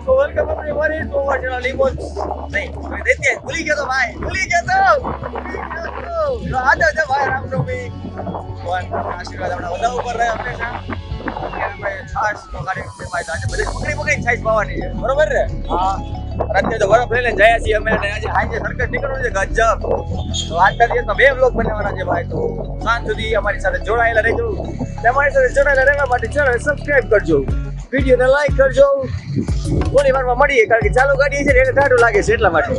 So welcome everybody to our channel Limos. नहीं, मैं देती है भूली गया तो भाई, भूली गया तो आजा आजा भाई रामनवमी. ભગવાન આશીર્વાદ આપણા બધા ઉપર રહે હંમેશા. આપણે છાશ નો કાર્યક્રમ માં આજે બધી પકડી છાશ પાવાની છે, બરોબર ને? હા. અત્યારે તો બરફ લઈને જયા છીએ અમે અને આજે હાજે સર્કસ નીકળવાનું છે ગજબ. તો આજના દિવસમાં 2 બ્લોગ બનાવવાના છે ભાઈ. તો સાંજ સુધી અમારી સાથે જોડાયેલા રહેજો. તમારી સાથે જોડાયેલા રહેવા માટે ચેનલ સબસ્ક્રાઇબ કરજો, વિડીયોને લાઈક કરજો. થોડી વારમાં મળીએ કારણ કે ચાલુ ગાડી છે એટલે ટાઢું લાગે છે એટલા માટે.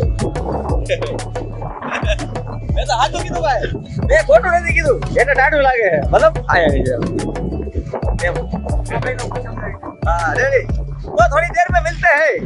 મેં તો સાચું કીધું ભાઈ, મેં ખોટું નથી કીધું, એટલે ટાઢું લાગે છે. મતલબ આયા છે એમ. હા રેડી, તો થોડી દેર में मिलते हैं.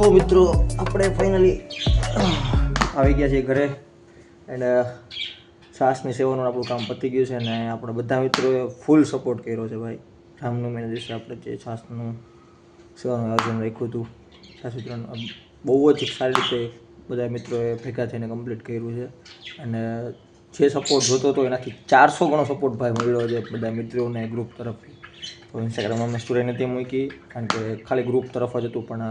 તો મિત્રો આપણે ફાઇનલી આવી ગયા છીએ ઘરે એન્ડ છાશની સેવાનું આપણું કામ પતી ગયું છે અને આપણે બધા મિત્રોએ ફૂલ સપોર્ટ કર્યો છે ભાઈ. રામનવમીના દિવસે આપણે જે છાશનું સેવાનું આયોજન રાખ્યું હતું, છાશ વિતરણ બહુ જ સારી રીતે બધા મિત્રોએ ભેગા થઈને કમ્પ્લીટ કર્યું છે અને જે સપોર્ટ જોતો હતો એનાથી 400 ગણો સપોર્ટ ભાઈ મળ્યો છે બધા મિત્રોને ગ્રુપ તરફથી. તો ઇન્સ્ટાગ્રામમાં અમે સ્ટોરી નથી મૂકી કારણ કે ખાલી ગ્રુપ તરફ જ હતું, પણ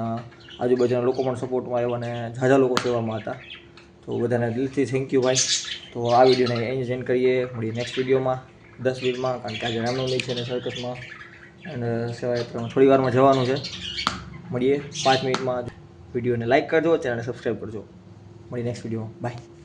આજુબાજુના લોકો પણ સપોર્ટમાં આવ્યા અને ઝાઝા લોકો સેવામાં હતા. તો બધાને દિલથી થેન્ક યુ ભાઈ. તો આ વિડીયોને અહીં જ એન્ડ કરીએ, મળીએ નેક્સ્ટ વિડીયોમાં 10 મિનિટમાં, કારણ કે આજે રામનવમી છે ને સર્કસમાં અને સેવાયાત્રામાં થોડી વારમાં જવાનું છે. મળીએ 5 મિનિટમાં. વિડીયોને લાઈક કરજો, ચેનલને સબસ્ક્રાઈબ કરજો. મળીએ નેક્સ્ટ વિડીયોમાં. બાય.